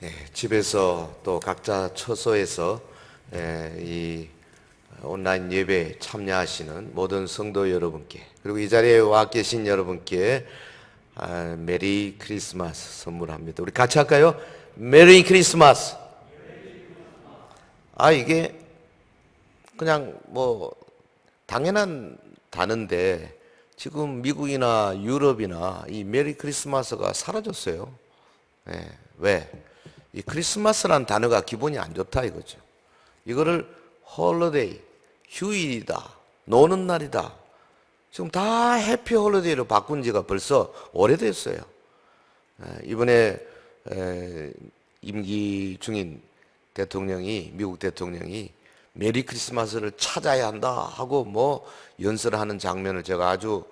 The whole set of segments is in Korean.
네, 집에서 또 각자 처소에서 이 온라인 예배에 참여하시는 모든 성도 여러분께, 그리고 이 자리에 와 계신 여러분께 메리 크리스마스 선물합니다. 우리 같이 할까요? 메리 크리스마스. 이게 그냥 뭐 당연한 단어인데 지금 미국이나 유럽이나 이 메리 크리스마스가 사라졌어요. 왜? 이 크리스마스라는 단어가 기본이 안 좋다 이거죠. 이거를 홀리데이, 휴일이다, 노는 날이다. 지금 다 해피 홀리데이로 바꾼 지가 벌써 오래됐어요. 이번에 임기 중인 대통령이, 미국 대통령이 메리 크리스마스를 찾아야 한다 하고 뭐 연설하는 장면을 제가 아주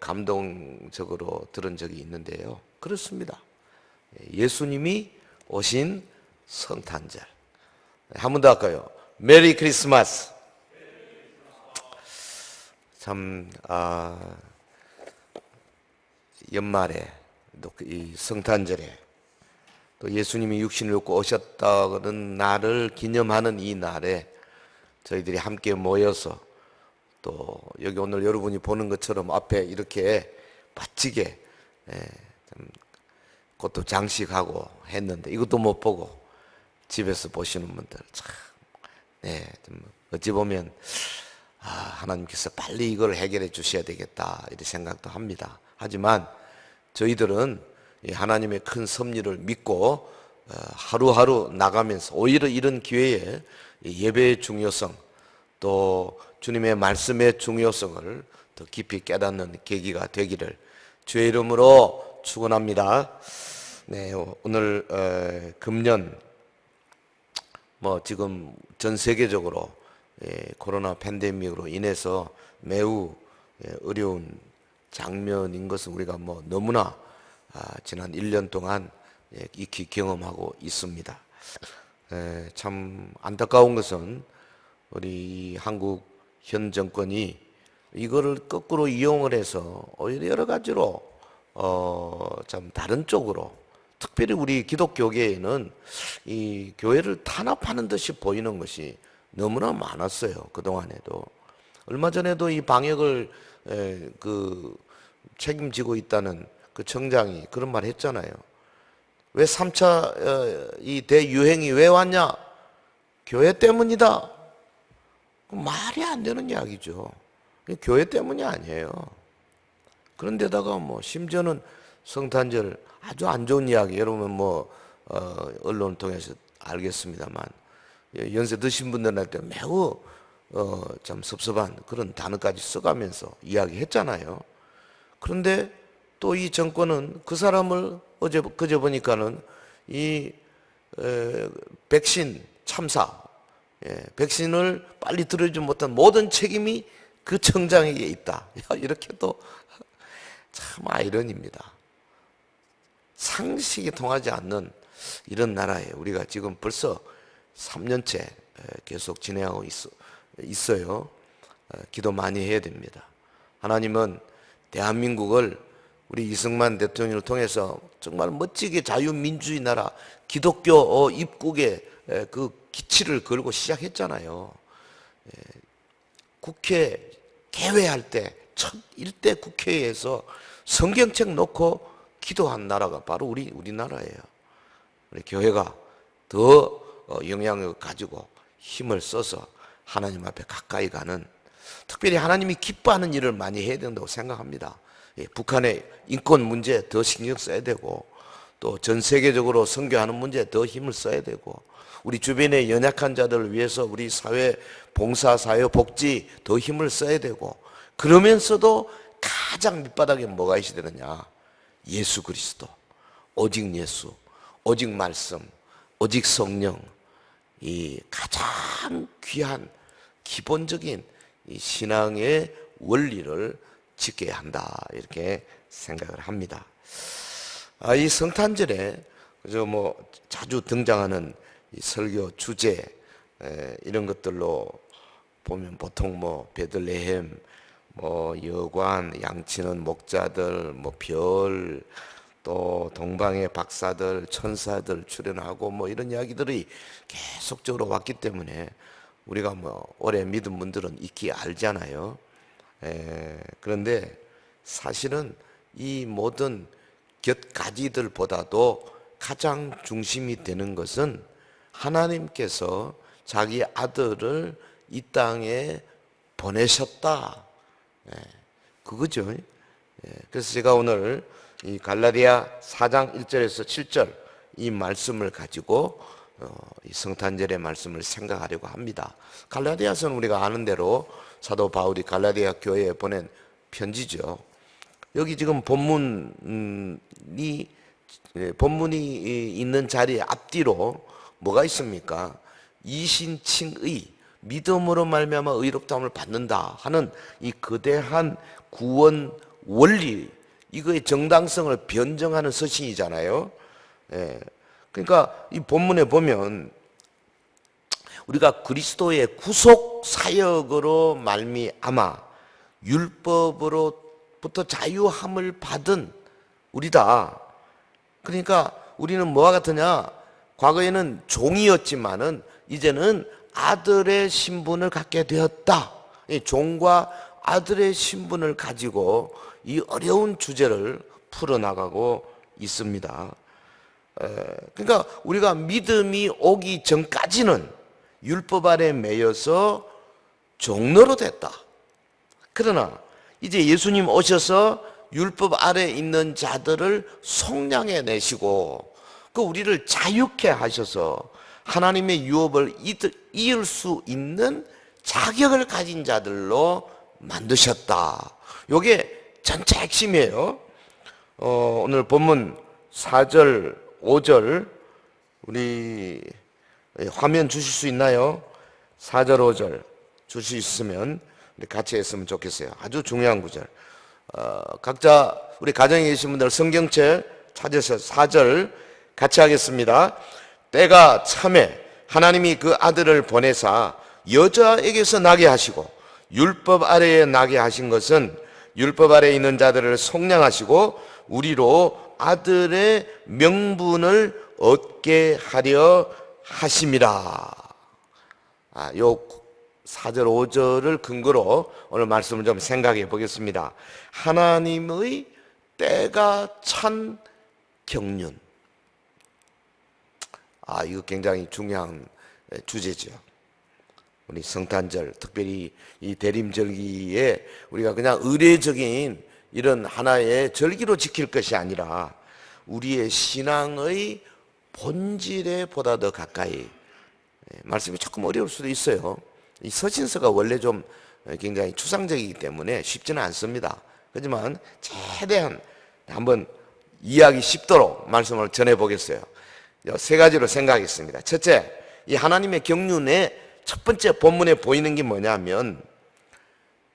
감동적으로 들은 적이 있는데요. 그렇습니다. 예수님이 오신 성탄절. 한 번 더 할까요? 메리 크리스마스. 참 연말에 이 성탄절에 또 예수님이 육신을 입고 오셨다는 날을 기념하는 이 날에 저희들이 함께 모여서 또 여기 오늘 여러분이 보는 것처럼 앞에 이렇게 멋지게 그것도 장식하고 했는데 이것도 못 보고 집에서 보시는 분들 참, 좀 어찌 보면 하나님께서 빨리 이걸 해결해 주셔야 되겠다 이런 생각도 합니다. 하지만 저희들은 하나님의 큰 섭리를 믿고 하루하루 나가면서 오히려 이런 기회에 예배의 중요성 또 주님의 말씀의 중요성을 더 깊이 깨닫는 계기가 되기를 주의 이름으로 축원합니다. 네, 오늘 금년 뭐 지금 전 세계적으로 코로나 팬데믹으로 인해서 매우 어려운 장면인 것은 우리가 뭐 너무나 지난 1년 동안 익히 경험하고 있습니다. 참 안타까운 것은 우리 한국 현 정권이 이거를 거꾸로 이용을 해서 오히려 여러 가지로 참 다른 쪽으로 특별히 우리 기독교계에는 이 교회를 탄압하는 듯이 보이는 것이 너무나 많았어요. 그동안에도. 얼마 전에도 이 방역을 책임지고 있다는 그 청장이 그런 말 했잖아요. 왜 3차 이 대유행이 왜 왔냐? 교회 때문이다. 말이 안 되는 이야기죠. 교회 때문이 아니에요. 그런데다가 뭐 심지어는 성탄절 아주 안 좋은 이야기, 여러분 뭐 언론을 통해서 알겠습니다만 연세 드신 분들한테 매우 참 섭섭한 그런 단어까지 써가면서 이야기했잖아요. 그런데 또 이 정권은 그 사람을 그제 보니까는 이 백신 참사, 백신을 빨리 들어주지 못한 모든 책임이 그 청장에게 있다. 이렇게 또 참 아이러니입니다. 상식이 통하지 않는 이런 나라에 우리가 지금 벌써 3년째 계속 진행하고 있어요. 기도 많이 해야 됩니다. 하나님은 대한민국을 우리 이승만 대통령을 통해서 정말 멋지게 자유민주주의 나라 기독교 입국의 그 기치를 걸고 시작했잖아요. 국회 개회할 때 첫 일대 국회에서 성경책 놓고 기도한 나라가 바로 우리나라예요. 우리 교회가 더 영향을 가지고 힘을 써서 하나님 앞에 가까이 가는, 특별히 하나님이 기뻐하는 일을 많이 해야 된다고 생각합니다. 북한의 인권 문제 더 신경 써야 되고 또 전 세계적으로 선교하는 문제에 더 힘을 써야 되고 우리 주변의 연약한 자들을 위해서 우리 사회 봉사, 사회 복지 더 힘을 써야 되고, 그러면서도 가장 밑바닥에 뭐가 있어야 되느냐? 예수 그리스도, 오직 예수, 오직 말씀, 오직 성령, 이 가장 귀한 기본적인 이 신앙의 원리를 지켜야 한다 이렇게 생각을 합니다. 이 성탄절에 그저 뭐 자주 등장하는 이 설교 주제 이런 것들로 보면 보통 뭐 베들레헴, 뭐 여관, 양치는 목자들, 뭐 별, 또 동방의 박사들, 천사들 출연하고 뭐 이런 이야기들이 계속적으로 왔기 때문에 우리가 뭐 오래 믿은 분들은 익히 알잖아요. 그런데 사실은 이 모든 곁가지들보다도 가장 중심이 되는 것은 하나님께서 자기 아들을 이 땅에 보내셨다. 그거죠. 그래서 제가 오늘 이 갈라디아 4장 1절에서 7절 이 말씀을 가지고 이 성탄절의 말씀을 생각하려고 합니다. 갈라디아서는 우리가 아는 대로 사도 바울이 갈라디아 교회에 보낸 편지죠. 여기 지금 본문이 있는 자리에 앞뒤로 뭐가 있습니까? 이신칭의, 믿음으로 말미암아 의롭다함을 받는다 하는 이 거대한 구원 원리, 이거의 정당성을 변증하는 서신이잖아요. 그러니까 이 본문에 보면 우리가 그리스도의 구속 사역으로 말미암아 율법으로부터 자유함을 받은 우리다. 그러니까 우리는 뭐와 같으냐? 과거에는 종이었지만은 이제는 아들의 신분을 갖게 되었다. 이 종과 아들의 신분을 가지고 이 어려운 주제를 풀어나가고 있습니다. 그러니까 우리가 믿음이 오기 전까지는 율법 아래 매여서 종로로 됐다. 그러나 이제 예수님 오셔서 율법 아래 있는 자들을 속량해 내시고 그 우리를 자유케 하셔서 하나님의 유업을 이을 수 있는 자격을 가진 자들로 만드셨다. 이게 전체 핵심이에요. 오늘 본문 4절, 5절 우리 화면 주실 수 있나요? 4절, 5절 주실 수 있으면 우리 같이 했으면 좋겠어요. 아주 중요한 구절. 각자 우리 가정에 계신 분들 성경책 찾으셔서 4절 같이 하겠습니다. 때가 참에 하나님이 그 아들을 보내사 여자에게서 나게 하시고 율법 아래에 나게 하신 것은 율법 아래에 있는 자들을 속량하시고 우리로 아들의 명분을 얻게 하려 하심이라. 요 4절 5절을 근거로 오늘 말씀을 좀 생각해 보겠습니다. 하나님의 때가 찬 경륜. 이거 굉장히 중요한 주제죠. 우리 성탄절, 특별히 이 대림절기에 우리가 그냥 의례적인 이런 하나의 절기로 지킬 것이 아니라 우리의 신앙의 본질에 보다 더 가까이, 말씀이 조금 어려울 수도 있어요. 이 서신서가 원래 좀 굉장히 추상적이기 때문에 쉽지는 않습니다. 하지만 최대한 한번 이해하기 쉽도록 말씀을 전해 보겠어요. 세 가지로 생각하겠습니다. 첫째, 이 하나님의 경륜의 첫 번째 본문에 보이는 게 뭐냐면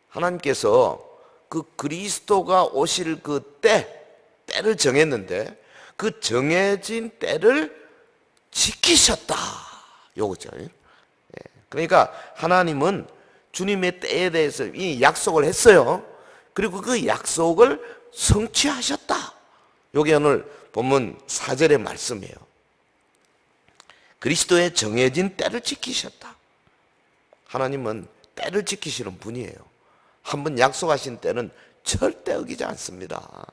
하나님께서 그 그리스도가 오실 그 때를 정했는데 그 정해진 때를 지키셨다. 요거죠. 그러니까 하나님은 주님의 때에 대해서 이 약속을 했어요. 그리고 그 약속을 성취하셨다. 요게 오늘 본문 4절의 말씀이에요. 그리스도의 정해진 때를 지키셨다. 하나님은 때를 지키시는 분이에요. 한번 약속하신 때는 절대 어기지 않습니다.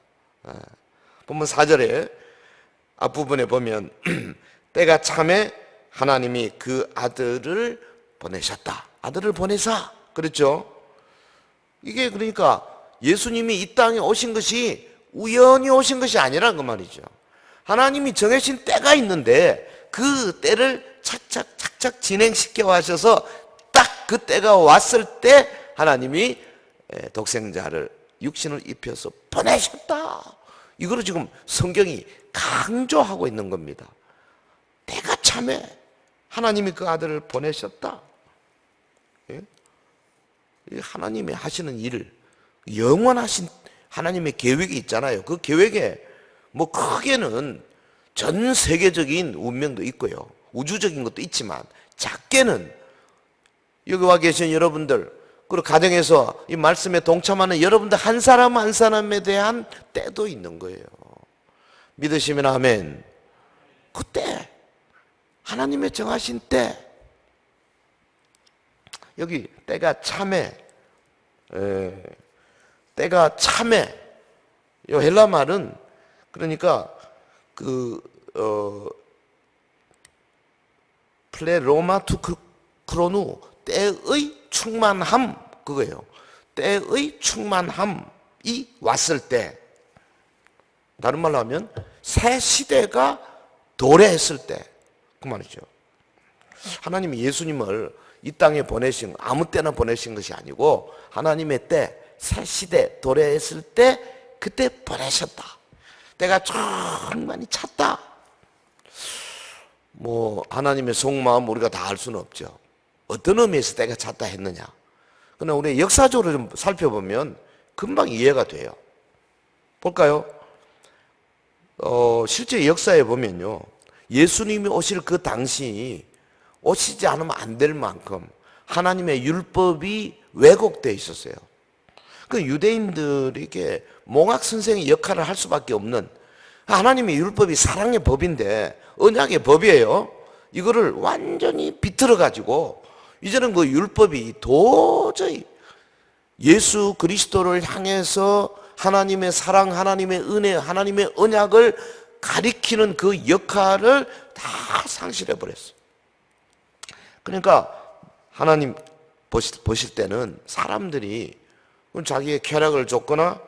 본문 4절에 앞부분에 보면 때가 참에 하나님이 그 아들을 보내셨다. 아들을 보내사. 그렇죠? 이게 그러니까 예수님이 이 땅에 오신 것이 우연히 오신 것이 아니라는 그 말이죠. 하나님이 정해진 때가 있는데 그 때를 착착 진행시켜 하셔서 딱 그 때가 왔을 때 하나님이 독생자를 육신을 입혀서 보내셨다. 이거를 지금 성경이 강조하고 있는 겁니다. 때가 참에 하나님이 그 아들을 보내셨다. 하나님이 하시는 일을 영원하신 하나님의 계획이 있잖아요. 그 계획에 뭐 크게는 전 세계적인 운명도 있고요. 우주적인 것도 있지만 작게는 여기 와 계신 여러분들 그리고 가정에서 이 말씀에 동참하는 여러분들 한 사람 한 사람에 대한 때도 있는 거예요. 믿으시면 아멘. 그때 하나님의 정하신 때, 여기 때가 참에, 때가 참에, 이 헬라 말은 그러니까 플레로마투 크로누, 때의 충만함, 그거예요. 때의 충만함이 왔을 때, 다른 말로 하면 새 시대가 도래했을 때, 그 말이죠. 하나님이 예수님을 이 땅에 보내신, 아무 때나 보내신 것이 아니고 하나님의 때, 새 시대 도래했을 때 그때 보내셨다. 때가 충만히 찼다. 뭐 하나님의 속마음 우리가 다 알 수는 없죠. 어떤 의미에서 때가 찼다 했느냐. 그러나 우리 역사적으로 좀 살펴보면 금방 이해가 돼요. 볼까요? 실제 역사에 보면요, 예수님이 오실 그 당시 오시지 않으면 안 될 만큼 하나님의 율법이 왜곡되어 있었어요. 그 유대인들에게 몽학 선생의 역할을 할 수밖에 없는, 하나님의 율법이 사랑의 법인데 언약의 법이에요. 이거를 완전히 비틀어 가지고 이제는 그 율법이 도저히 예수 그리스도를 향해서 하나님의 사랑, 하나님의 은혜, 하나님의 언약을 가리키는 그 역할을 다 상실해 버렸어요. 그러니까 하나님 보실 때는 사람들이 자기의 쾌락을 줬거나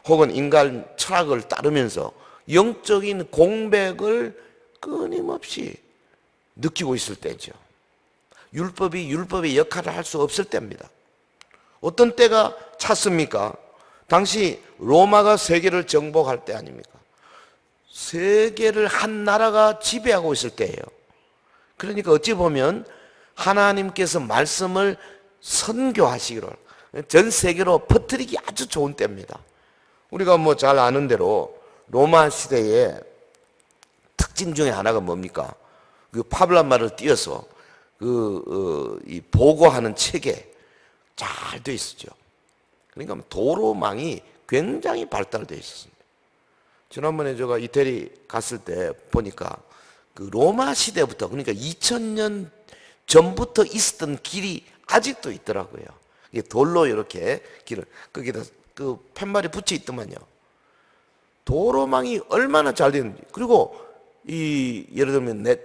혹은 인간 철학을 따르면서 영적인 공백을 끊임없이 느끼고 있을 때죠. 율법이 율법의 역할을 할 수 없을 때입니다. 어떤 때가 찼습니까? 당시 로마가 세계를 정복할 때 아닙니까? 세계를 한 나라가 지배하고 있을 때예요. 그러니까 어찌 보면 하나님께서 말씀을 선교하시기를 전 세계로 퍼뜨리기 아주 좋은 때입니다. 우리가 뭐 잘 아는 대로 로마 시대의 특징 중에 하나가 뭡니까? 그 파블란 말을 띄어서 이 보고하는 체계 잘 돼 있었죠. 그러니까 도로망이 굉장히 발달되어 있었습니다. 지난번에 제가 이태리 갔을 때 보니까 그 로마 시대부터, 그러니까 2000년 전부터 있었던 길이 아직도 있더라고요. 이게 돌로 이렇게 길을, 거기다 그 팻말이 붙여 있더만요. 도로망이 얼마나 잘 되는지. 그리고 예를 들면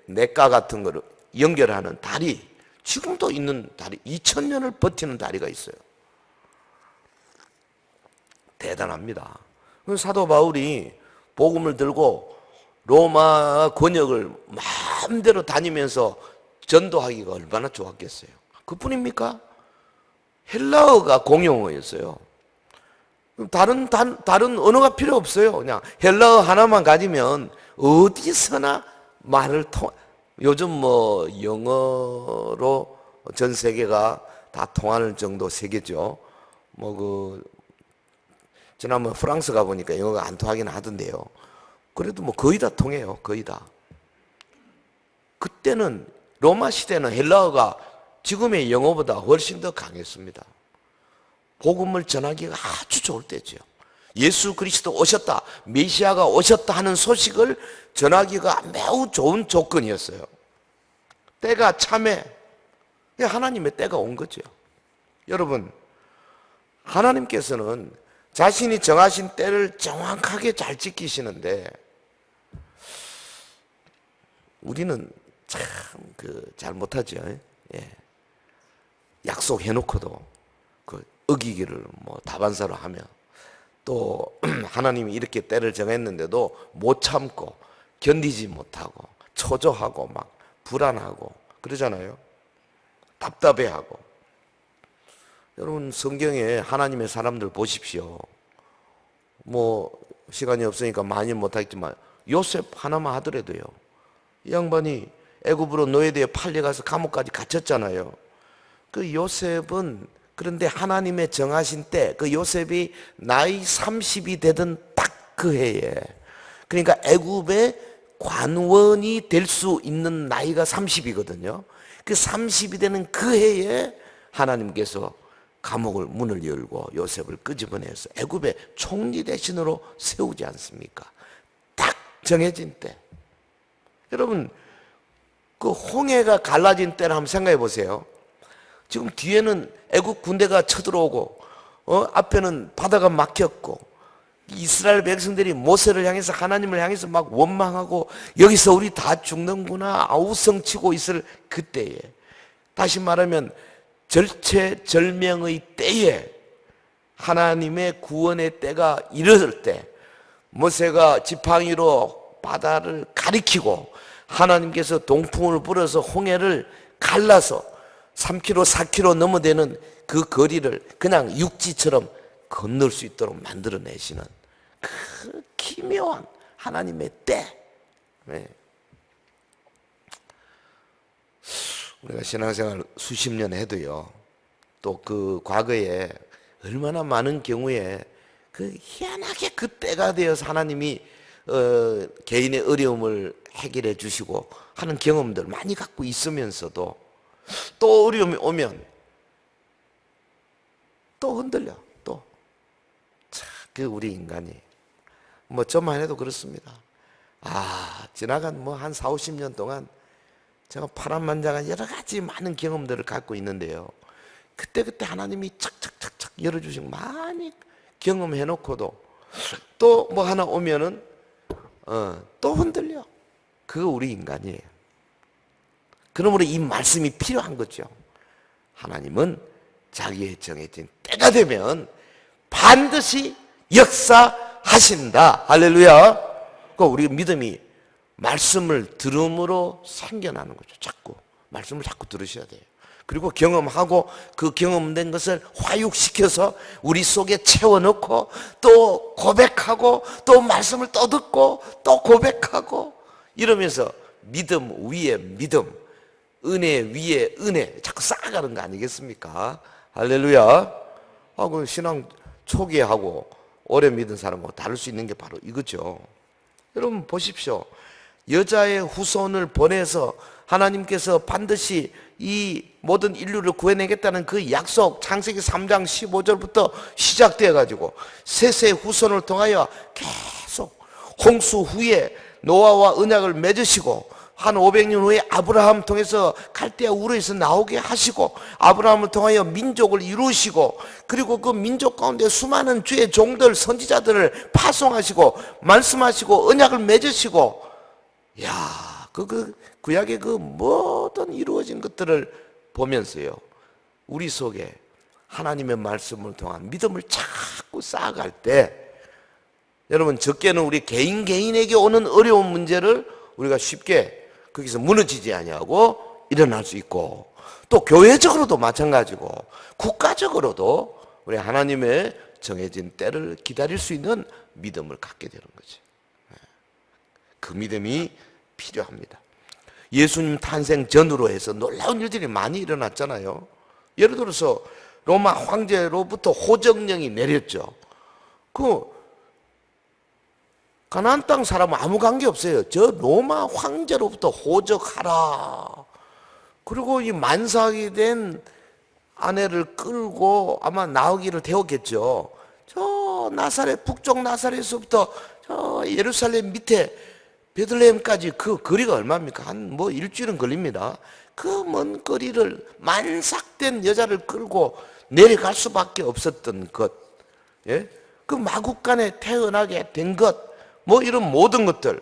냇가 같은 거를 연결하는 다리, 지금도 있는 다리, 2000년을 버티는 다리가 있어요. 대단합니다. 사도 바울이 복음을 들고 로마 권역을 마음대로 다니면서 전도하기가 얼마나 좋았겠어요. 그뿐입니까? 헬라어가 공용어였어요. 다른 언어가 필요 없어요. 그냥 헬라어 하나만 가지면 어디서나 요즘 뭐 영어로 전 세계가 다 통하는 정도 세계죠. 지난번 프랑스 가보니까 영어가 안 통하긴 하던데요. 그래도 뭐 거의 다 통해요. 거의 다. 그때는 로마 시대는 헬라어가 지금의 영어보다 훨씬 더 강했습니다. 복음을 전하기가 아주 좋을 때죠. 예수 그리스도 오셨다, 메시아가 오셨다 하는 소식을 전하기가 매우 좋은 조건이었어요. 때가 참에 하나님의 때가 온 거죠. 여러분, 하나님께서는 자신이 정하신 때를 정확하게 잘 지키시는데 우리는 참 잘 못하죠. 예. 약속해놓고도 어기기를 다반사로 하며, 또 하나님이 이렇게 때를 정했는데도 못 참고 견디지 못하고 초조하고 막 불안하고 그러잖아요. 답답해하고. 여러분, 성경에 하나님의 사람들 보십시오. 시간이 없으니까 많이 못하겠지만 요셉 하나만 하더라도요, 이 양반이 애굽으로 노예되어 팔려가서 감옥까지 갇혔잖아요. 그 요셉은, 그런데 하나님의 정하신 때, 그 요셉이 나이 30이 되던 딱 그 해에, 그러니까 애굽의 관원이 될 수 있는 나이가 30이거든요. 그 30이 되는 그 해에 하나님께서 감옥을 문을 열고 요셉을 끄집어내서 애굽의 총리 대신으로 세우지 않습니까? 정해진 때. 여러분, 그 홍해가 갈라진 때를 한번 생각해 보세요. 지금 뒤에는 애국 군대가 쳐들어오고, 앞에는 바다가 막혔고, 이스라엘 백성들이 모세를 향해서, 하나님을 향해서 막 원망하고, 여기서 우리 다 죽는구나 아우성치고 있을 그때에, 다시 말하면 절체절명의 때에, 하나님의 구원의 때가 이르를 때, 모세가 지팡이로 바다를 가리키고 하나님께서 동풍을 불어서 홍해를 갈라서 3km, 4km 넘어되는 그 거리를 그냥 육지처럼 건널 수 있도록 만들어내시는 그 기묘한 하나님의 때. 네. 우리가 신앙생활 수십 년 해도요, 또 그 과거에 얼마나 많은 경우에 그 희한하게 그 때가 되어서 하나님이 개인의 어려움을 해결해 주시고 하는 경험들 많이 갖고 있으면서도 또 어려움이 오면 또 흔들려. 또 그 우리 인간이 뭐 저만 해도 그렇습니다. 지나간 뭐 한 4, 50년 동안 제가 파란만장한 여러 가지 많은 경험들을 갖고 있는데요, 그때 하나님이 착착착착 열어주신 많이 경험해 놓고도 또 뭐 하나 오면은 또 흔들려. 그거 우리 인간이에요. 그러므로 이 말씀이 필요한 거죠. 하나님은 자기의 정해진 때가 되면 반드시 역사하신다. 할렐루야. 그 우리 믿음이 말씀을 들음으로 생겨나는 거죠. 자꾸 말씀을 자꾸 들으셔야 돼요. 그리고 경험하고 그 경험된 것을 화육시켜서 우리 속에 채워넣고 또 고백하고 또 말씀을 또 듣고 또 고백하고 이러면서 믿음 위에 믿음, 은혜 위에 은혜 자꾸 쌓아가는 거 아니겠습니까? 할렐루야. 그 신앙 초기하고 오래 믿은 사람하고 다를 수 있는 게 바로 이거죠. 여러분 보십시오. 여자의 후손을 보내서 하나님께서 반드시 이 모든 인류를 구해내겠다는 그 약속, 창세기 3장 15절부터 시작되어 가지고 셋의 후손을 통하여 계속 홍수 후에 노아와 언약을 맺으시고 한 500년 후에 아브라함 통해서 갈대아 우르에서 나오게 하시고 아브라함을 통하여 민족을 이루시고 그리고 그 민족 가운데 수많은 주의 종들 선지자들을 파송하시고 말씀하시고 언약을 맺으시고, 그 구약의 그 모든 이루어진 것들을 보면서요, 우리 속에 하나님의 말씀을 통한 믿음을 자꾸 쌓아갈 때, 여러분 적게는 우리 개인에게 오는 어려운 문제를 우리가 쉽게 거기서 무너지지 아니하고 일어날 수 있고, 또 교회적으로도 마찬가지고 국가적으로도 우리 하나님의 정해진 때를 기다릴 수 있는 믿음을 갖게 되는 거죠. 그 믿음이 필요합니다. 예수님 탄생 전으로 해서 놀라운 일들이 많이 일어났잖아요. 예를 들어서 로마 황제로부터 호정령이 내렸죠. 그 가나안 땅 사람은 아무 관계 없어요. 저 로마 황제로부터 호적하라. 그리고 이 만삭이 된 아내를 끌고 아마 나오기를 태웠겠죠. 저 나사렛, 북쪽 나사렛에서부터 저 예루살렘 밑에 베들레헴까지 그 거리가 얼마입니까? 한 뭐 일주일은 걸립니다. 그 먼 거리를 만삭된 여자를 끌고 내려갈 수밖에 없었던 것, 그 마국간에 태어나게 된 것, 뭐 이런 모든 것들,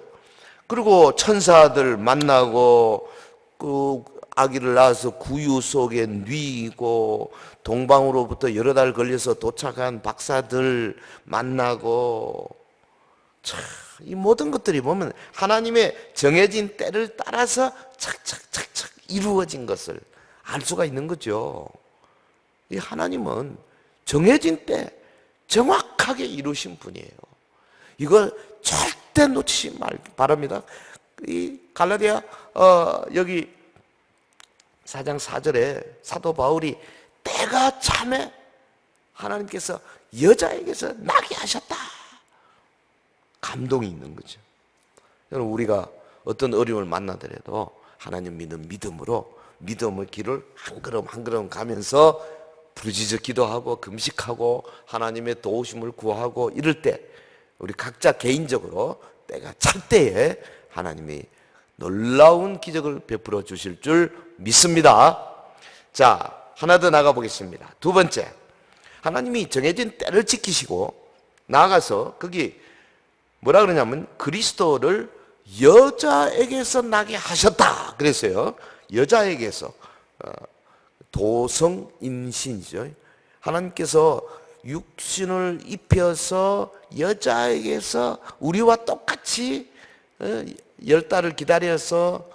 그리고 천사들 만나고 그 아기를 낳아서 구유 속에 뉘고 동방으로부터 여러 달 걸려서 도착한 박사들 만나고, 참 이 모든 것들이 보면 하나님의 정해진 때를 따라서 착착착착 이루어진 것을 알 수가 있는 거죠. 이 하나님은 정해진 때 정확하게 이루신 분이에요. 이거 절대 놓치지 말기 바랍니다. 이 갈라디아 여기 4장 4절에 사도 바울이 때가 참에 하나님께서 여자에게서 나게 하셨다, 감동이 있는 거죠. 여러분, 우리가 어떤 어려움을 만나더라도 하나님 믿는 믿음으로 믿음의 길을 한 걸음 한 걸음 가면서 부르짖어 기도하고 금식하고 하나님의 도우심을 구하고 이럴 때 우리 각자 개인적으로 때가 찰 때에 하나님이 놀라운 기적을 베풀어 주실 줄 믿습니다. 자, 하나 더 나가 보겠습니다. 두 번째, 하나님이 정해진 때를 지키시고 나아가서 거기 뭐라 그러냐면 그리스도를 여자에게서 나게 하셨다 그랬어요. 여자에게서 도성임신이죠. 하나님께서 육신을 입혀서 여자에게서 우리와 똑같이 열 달을 기다려서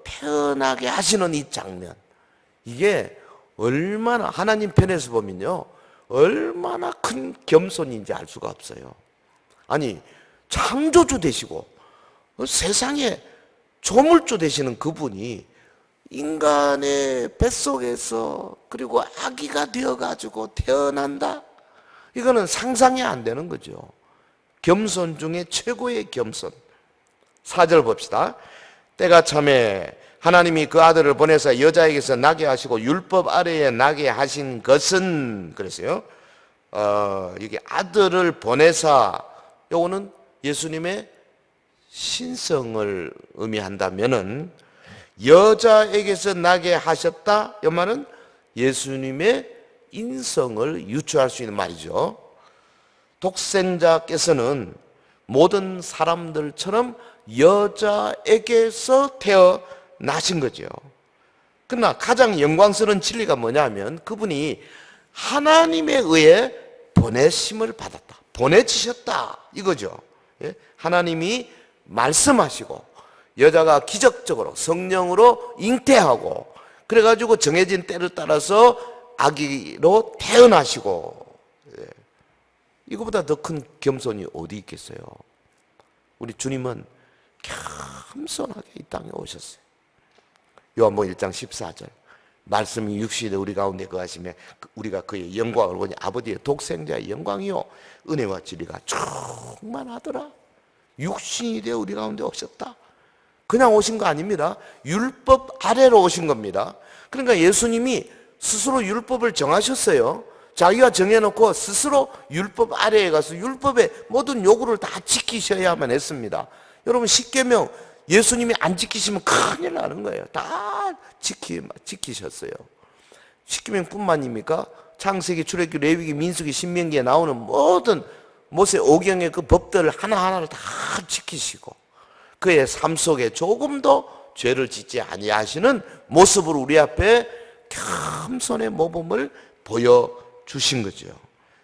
태어나게 하시는 이 장면, 이게 얼마나 하나님 편에서 보면요 얼마나 큰 겸손인지 알 수가 없어요. 아니, 창조주 되시고 세상에 조물주 되시는 그분이 인간의 뱃속에서 그리고 아기가 되어가지고 태어난다? 이거는 상상이 안 되는 거죠. 겸손 중에 최고의 겸손. 4절 봅시다. 때가 참에 하나님이 그 아들을 보내서 여자에게서 나게 하시고 율법 아래에 나게 하신 것은 그랬어요. 이게 아들을 보내사, 요거는 예수님의 신성을 의미한다면은 여자에게서 나게 하셨다, 이 말은 예수님의 인성을 유추할 수 있는 말이죠. 독생자께서는 모든 사람들처럼 여자에게서 태어나신 거죠. 그러나 가장 영광스러운 진리가 뭐냐면 그분이 하나님에 의해 보내심을 받았다, 보내지셨다 이거죠. 하나님이 말씀하시고 여자가 기적적으로 성령으로 잉태하고 그래가지고 정해진 때를 따라서 아기로 태어나시고, 이거보다 더 큰 겸손이 어디 있겠어요. 우리 주님은 겸손하게 이 땅에 오셨어요. 요한복음 1장 14절 말씀이 육신에 우리 가운데 거하시며 우리가 그의 영광을 보니 아버지의 독생자의 영광이요 은혜와 진리가 충만하더라. 육신이 되어 우리 가운데 오셨다. 그냥 오신 거 아닙니다. 율법 아래로 오신 겁니다. 그러니까 예수님이 스스로 율법을 정하셨어요. 자기가 정해놓고 스스로 율법 아래에 가서 율법의 모든 요구를 다 지키셔야만 했습니다. 여러분, 십계명 예수님이 안 지키시면 큰일 나는 거예요. 다 지키셨어요. 십계명뿐만입니까? 창세기, 출애굽기, 레위기, 민수기, 신명기에 나오는 모든 모세 오경의 그 법들을 하나하나를 다 지키시고 그의 삶 속에 조금도 죄를 짓지 아니하시는 모습으로 우리 앞에 겸손의 모범을 보여주신 거죠.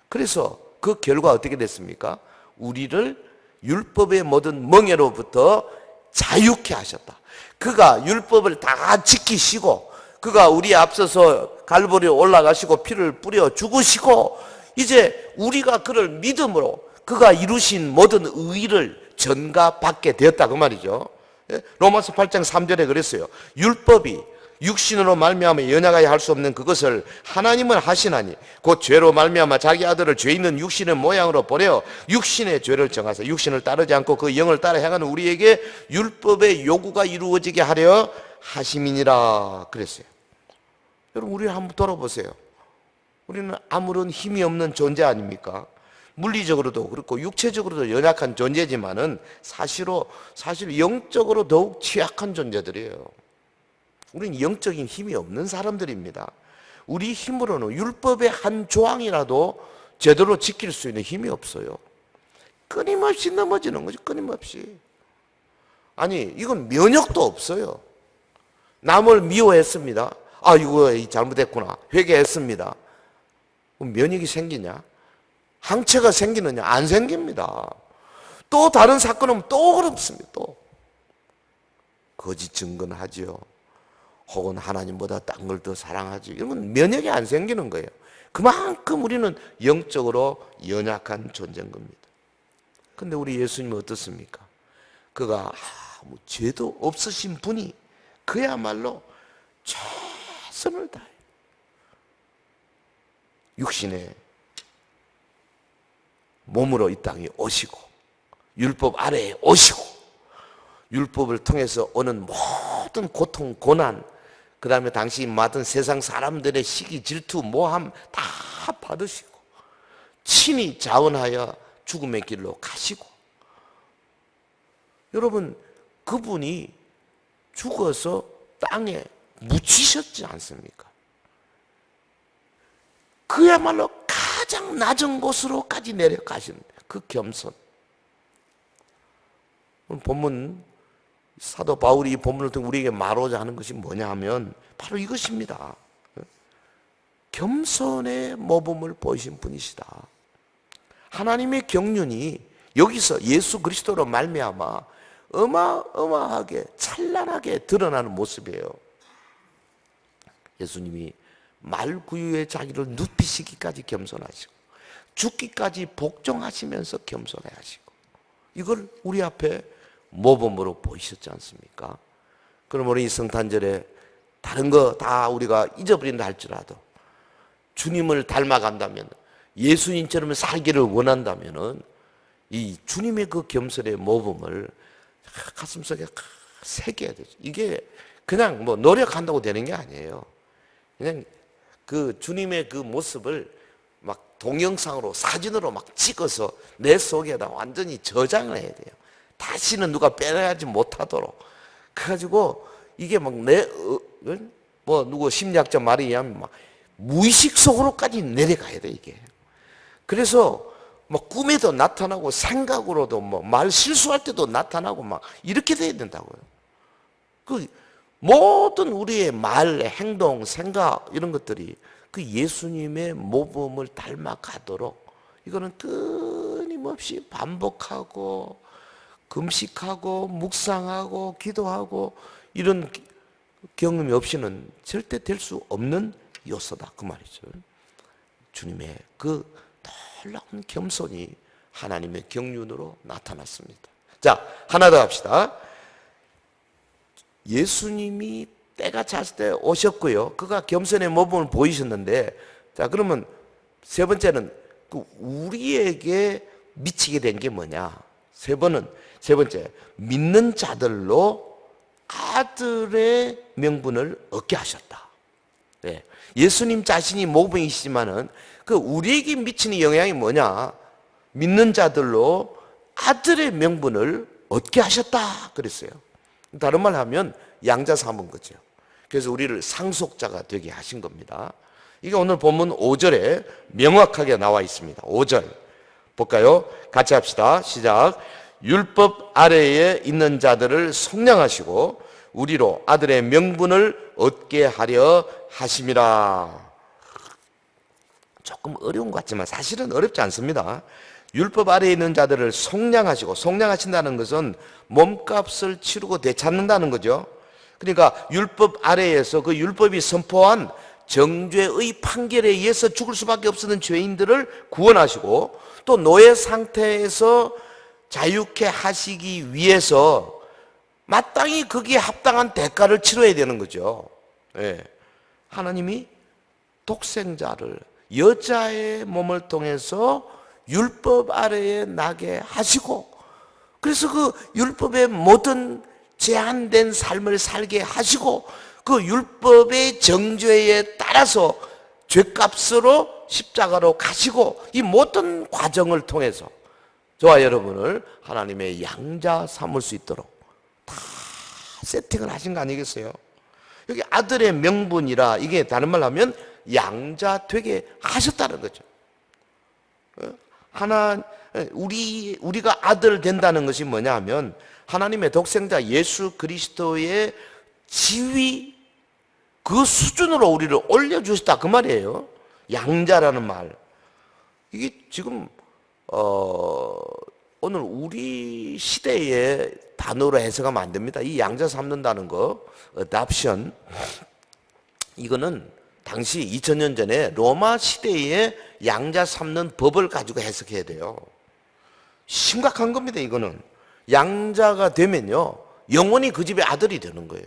그래서 그 결과 어떻게 됐습니까? 우리를 율법의 모든 멍에로부터 자유케 하셨다. 그가 율법을 다 지키시고 그가 우리에 앞서서 갈보리에 올라가시고 피를 뿌려 죽으시고 이제 우리가 그를 믿음으로 그가 이루신 모든 의를 전가받게 되었다 그 말이죠. 로마서 8장 3절에 그랬어요. 율법이 육신으로 말미암아 연약하여 할 수 없는 그것을 하나님은 하시나니 곧 죄로 말미암아 자기 아들을 죄 있는 육신의 모양으로 보내어 육신의 죄를 정하사 육신을 따르지 않고 그 영을 따라 행하는 우리에게 율법의 요구가 이루어지게 하려 하심이니라 그랬어요. 여러분, 우리 한번 돌아보세요. 우리는 아무런 힘이 없는 존재 아닙니까? 물리적으로도 그렇고 육체적으로도 연약한 존재지만은 사실 영적으로 더욱 취약한 존재들이에요. 우리는 영적인 힘이 없는 사람들입니다. 우리 힘으로는 율법의 한 조항이라도 제대로 지킬 수 있는 힘이 없어요. 끊임없이 넘어지는 거죠. 끊임없이. 아니, 이건 면역도 없어요. 남을 미워했습니다. 아, 이거 잘못했구나. 회개했습니다. 면역이 생기냐? 항체가 생기느냐? 안 생깁니다. 또 다른 사건은 또 그렇습니다. 또 거짓 증거는 하죠. 혹은 하나님보다 딴 걸 더 사랑하지. 이런 건 면역이 안 생기는 거예요. 그만큼 우리는 영적으로 연약한 존재인 겁니다. 근데 우리 예수님은 어떻습니까? 그가 아무 죄도 없으신 분이 그야말로 최선을 다해 육신의 몸으로 이 땅에 오시고 율법 아래에 오시고 율법을 통해서 오는 모든 고통, 고난, 그 다음에 당시 맡은 세상 사람들의 시기, 질투, 모함 다 받으시고 친히 자원하여 죽음의 길로 가시고 여러분, 그분이 죽어서 땅에 묻히셨지 않습니까? 그야말로 가장 낮은 곳으로까지 내려가신 그 겸손. 오늘 본문, 사도 바울이 이 본문을 통해 우리에게 말하고자 하는 것이 뭐냐 하면 바로 이것입니다. 겸손의 모범을 보이신 분이시다. 하나님의 경륜이 여기서 예수 그리스도로 말미암아 어마어마하게 찬란하게 드러나는 모습이에요. 예수님이 말구유에 자기를 눕히시기까지 겸손하시고 죽기까지 복종하시면서 겸손해 하시고, 이걸 우리 앞에 모범으로 보이셨지 않습니까? 그럼 우리 이 성탄절에 다른 거 다 우리가 잊어버린다 할지라도 주님을 닮아간다면, 예수님처럼 살기를 원한다면은 이 주님의 그 겸손의 모범을 가슴속에 새겨야 되죠. 이게 그냥 뭐 노력한다고 되는 게 아니에요. 그냥 그 주님의 그 모습을 막 동영상으로, 사진으로 막 찍어서 내 속에다 완전히 저장을 해야 돼요. 다시는 누가 빼내지 못하도록. 그래가지고 이게 막 누구 심리학자 말에 의하면 막 무의식 속으로까지 내려가야 돼, 이게. 그래서 뭐 꿈에도 나타나고 생각으로도 뭐 말 실수할 때도 나타나고 막 이렇게 돼야 된다고요. 그 모든 우리의 말, 행동, 생각 이런 것들이 그 예수님의 모범을 닮아가도록 이거는 끊임없이 반복하고 금식하고 묵상하고 기도하고 이런 경험이 없이는 절대 될 수 없는 요소다, 그 말이죠. 주님의 그 놀라운 겸손이 하나님의 경륜으로 나타났습니다. 자, 하나 더 합시다. 예수님이 때가 찼을 때 오셨고요. 그가 겸손의 모범을 보이셨는데, 자, 그러면 세 번째는 그 우리에게 미치게 된 게 뭐냐? 세 번째, 믿는 자들로 아들의 명분을 얻게 하셨다. 네. 예수님 자신이 모범이시지만은 그 우리에게 미치는 영향이 뭐냐? 믿는 자들로 아들의 명분을 얻게 하셨다 그랬어요. 다른 말 하면 양자 삼은 거죠. 그래서 우리를 상속자가 되게 하신 겁니다. 이게 오늘 본문 5절에 명확하게 나와 있습니다. 5절 볼까요? 같이 합시다. 시작. 율법 아래에 있는 자들을 속량하시고 우리로 아들의 명분을 얻게 하려 하심이라. 조금 어려운 것 같지만 사실은 어렵지 않습니다. 율법 아래에 있는 자들을 속량하시고, 속량하신다는 것은 몸값을 치르고 되찾는다는 거죠. 그러니까 율법 아래에서 그 율법이 선포한 정죄의 판결에 의해서 죽을 수밖에 없었던 죄인들을 구원하시고, 또 노예 상태에서 자유케 하시기 위해서 마땅히 거기에 합당한 대가를 치러야 되는 거죠. 예. 하나님이 독생자를 여자의 몸을 통해서 율법 아래에 나게 하시고, 그래서 그 율법의 모든 제한된 삶을 살게 하시고, 그 율법의 정죄에 따라서 죄값으로 십자가로 가시고, 이 모든 과정을 통해서 저와 여러분을 하나님의 양자 삼을 수 있도록 다 세팅을 하신 거 아니겠어요? 여기 아들의 명분이라, 이게 다른 말로 하면 양자 되게 하셨다는 거죠. 우리가 아들 된다는 것이 뭐냐 하면 하나님의 독생자 예수 그리스도의 지위 그 수준으로 우리를 올려주셨다, 그 말이에요. 양자라는 말. 이게 지금 오늘 우리 시대의 단어로 해석하면 안 됩니다. 이 양자 삼는다는 거, adoption, 이거는 당시 2000년 전에 로마 시대의 양자 삼는 법을 가지고 해석해야 돼요. 심각한 겁니다, 이거는. 양자가 되면요, 영원히 그 집의 아들이 되는 거예요.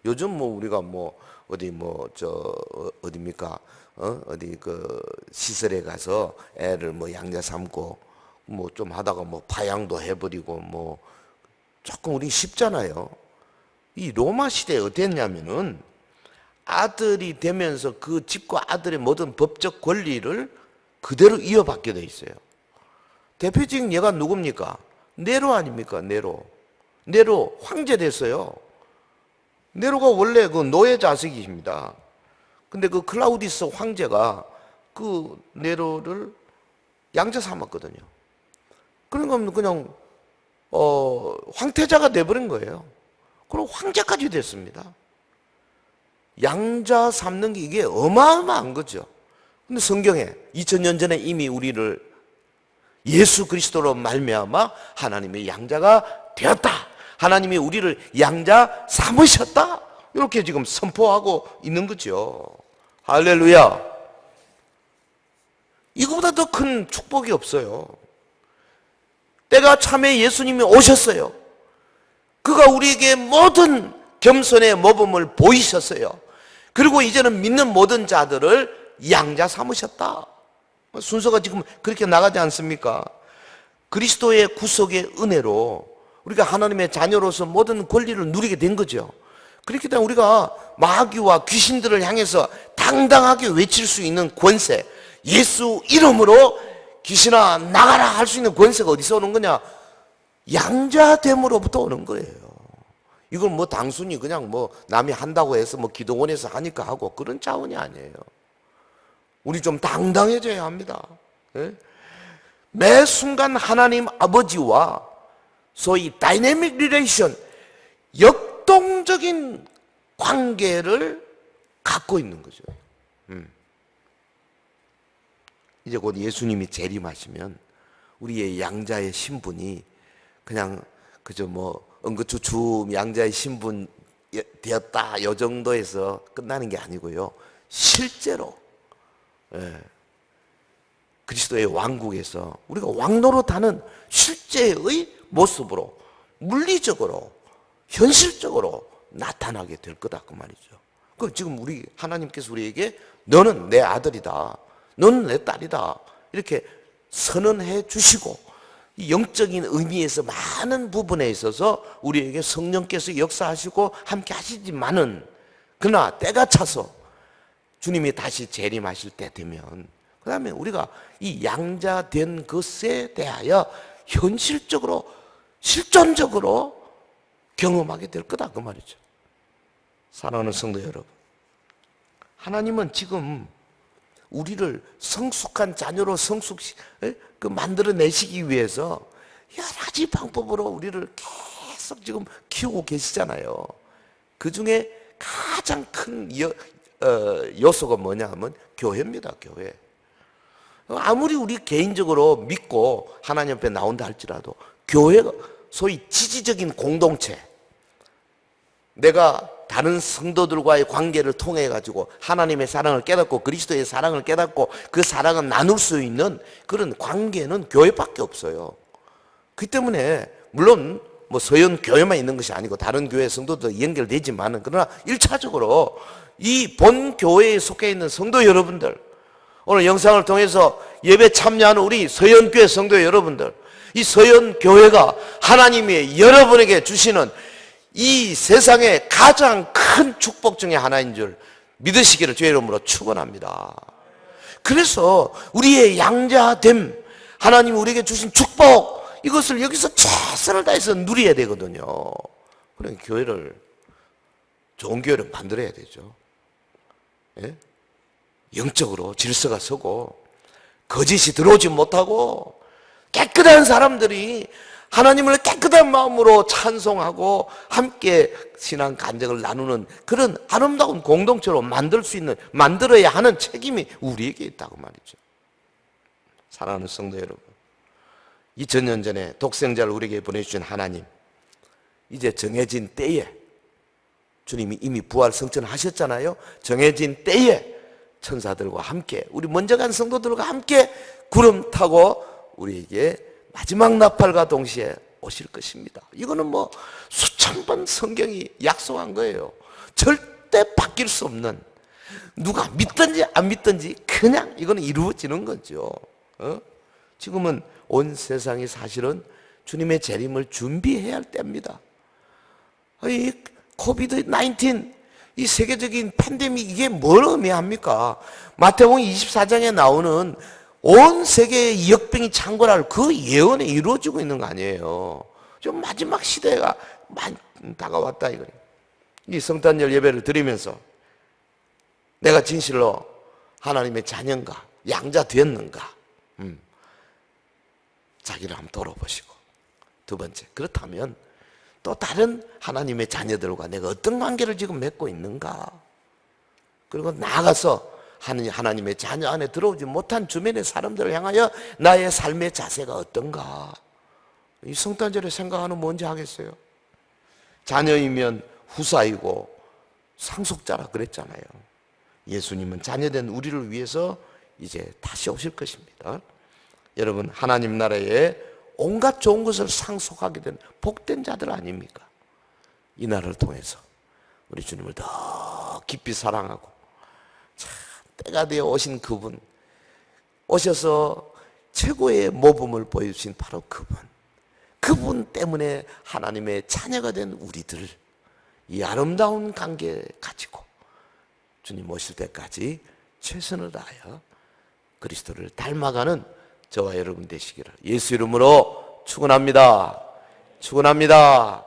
요즘 뭐 우리가 뭐 어디 어디입니까? 어디 그 시설에 가서 애를 뭐 양자 삼고 뭐 좀 하다가 뭐 파양도 해버리고 뭐 조금 우리 쉽잖아요. 이 로마 시대에 어땠냐면은 아들이 되면서 그 집과 아들의 모든 법적 권리를 그대로 이어받게 돼 있어요. 대표적인 예가 누굽니까? 네로 아닙니까? 네로. 네로 황제 됐어요. 네로가 원래 그 노예 자식이십니다. 근데 그 클라우디스 황제가 그 네로를 양자 삼았거든요. 그러니까 그냥 황태자가 돼버린 거예요. 그럼 황제까지 됐습니다. 양자 삼는 게 이게 어마어마한 거죠. 근데 성경에 2000년 전에 이미 우리를 예수 그리스도로 말미암아 하나님의 양자가 되었다. 하나님이 우리를 양자 삼으셨다. 이렇게 지금 선포하고 있는 거죠. 할렐루야. 이거보다 더 큰 축복이 없어요. 때가 참에 예수님이 오셨어요. 그가 우리에게 모든 겸손의 모범을 보이셨어요. 그리고 이제는 믿는 모든 자들을 양자 삼으셨다. 순서가 지금 그렇게 나가지 않습니까? 그리스도의 구속의 은혜로 우리가 하나님의 자녀로서 모든 권리를 누리게 된 거죠. 그렇기 때문에 우리가 마귀와 귀신들을 향해서 당당하게 외칠 수 있는 권세, 예수 이름으로 귀신아 나가라 할 수 있는 권세가 어디서 오는 거냐? 양자됨으로부터 오는 거예요. 이건 뭐 단순히 그냥 뭐 남이 한다고 해서 뭐 기도원에서 하니까 하고 그런 차원이 아니에요. 우리 좀 당당해져야 합니다. 예? 매 순간 하나님 아버지와 소위 다이내믹 리레이션, 역동적인 관계를 갖고 있는 거죠. 이제 곧 예수님이 재림하시면 우리의 양자의 신분이 그냥 그저 뭐 응급추춤 양자의 신분 되었다 이 정도에서 끝나는 게 아니고요. 실제로 그리스도의 왕국에서 우리가 왕노릇하는 실제의 모습으로 물리적으로 현실적으로 나타나게 될 거다 그 말이죠. 그 지금 우리 하나님께서 우리에게 너는 내 아들이다, 너는 내 딸이다 이렇게 선언해 주시고 이 영적인 의미에서 많은 부분에 있어서 우리에게 성령께서 역사하시고 함께 하시지만은 그러나 때가 차서 주님이 다시 재림하실 때 되면 그 다음에 우리가 이 양자된 것에 대하여 현실적으로 실존적으로 경험하게 될 거다 그 말이죠. 사랑하는 성도 여러분, 하나님은 지금 우리를 성숙한 자녀로 만들어내시기 위해서 여러 가지 방법으로 우리를 계속 지금 키우고 계시잖아요. 그 중에 가장 큰 요소가 뭐냐 하면 교회입니다. 교회. 아무리 우리 개인적으로 믿고 하나님 앞에 나온다 할지라도 교회가 소위 지지적인 공동체, 내가 다른 성도들과의 관계를 통해 가지고 하나님의 사랑을 깨닫고 그리스도의 사랑을 깨닫고 그 사랑을 나눌 수 있는 그런 관계는 교회밖에 없어요. 그렇기 때문에 물론 뭐 서연 교회만 있는 것이 아니고 다른 교회 성도도 연결되지만은 그러나 1차적으로 이 본 교회에 속해 있는 성도 여러분들, 오늘 영상을 통해서 예배 참여하는 우리 서연교회 성도 여러분들, 이 서연교회가 하나님이 여러분에게 주시는 이 세상의 가장 큰 축복 중에 하나인 줄 믿으시기를 주의 이름으로 축원합니다. 그래서 우리의 양자됨, 하나님이 우리에게 주신 축복, 이것을 여기서 최선을 다해서 누려야 되거든요. 그러니까 교회를, 좋은 교회를 만들어야 되죠. 예? 영적으로 질서가 서고 거짓이 들어오지 못하고 깨끗한 사람들이 하나님을 깨끗한 마음으로 찬송하고 함께 신앙 간증을 나누는 그런 아름다운 공동체로 만들어야 하는 책임이 우리에게 있다고 말이죠. 사랑하는 성도 여러분, 2000년 전에 독생자를 우리에게 보내주신 하나님, 이제 정해진 때에 주님이 이미 부활 성천하셨잖아요. 정해진 때에 천사들과 함께, 우리 먼저 간 성도들과 함께 구름 타고 우리에게 마지막 나팔과 동시에 오실 것입니다. 이거는 뭐 수천 번 성경이 약속한 거예요. 절대 바뀔 수 없는, 누가 믿든지 안 믿든지 그냥 이거는 이루어지는 거죠. 지금은 온 세상이 사실은 주님의 재림을 준비해야 할 때입니다. 이 코비드 19, 이 세계적인 팬데믹, 이게 뭘 의미합니까? 마태복음 24장에 나오는 온 세계의 역병이 창궐할 그 예언이 이루어지고 있는 거 아니에요. 좀 마지막 시대가 많이 다가왔다 이거예요. 이 성탄절 예배를 드리면서 내가 진실로 하나님의 자녀인가, 양자 되었는가, 자기를 한번 돌아보시고, 두 번째, 그렇다면 또 다른 하나님의 자녀들과 내가 어떤 관계를 지금 맺고 있는가, 그리고 나아가서 하나님의 자녀 안에 들어오지 못한 주변의 사람들을 향하여 나의 삶의 자세가 어떤가. 이 성탄절에 생각하는 뭔지 하겠어요? 자녀이면 후사이고 상속자라 그랬잖아요. 예수님은 자녀된 우리를 위해서 이제 다시 오실 것입니다. 여러분, 하나님 나라에 온갖 좋은 것을 상속하게 된 복된 자들 아닙니까? 이 나라를 통해서 우리 주님을 더 깊이 사랑하고, 참 때가 되어 오신 그분, 오셔서 최고의 모범을 보여주신 바로 그분 때문에 하나님의 자녀가 된 우리들, 이 아름다운 관계 가지고 주님 오실 때까지 최선을 다하여 그리스도를 닮아가는 저와 여러분 되시기를 예수 이름으로 축원합니다. 축원합니다.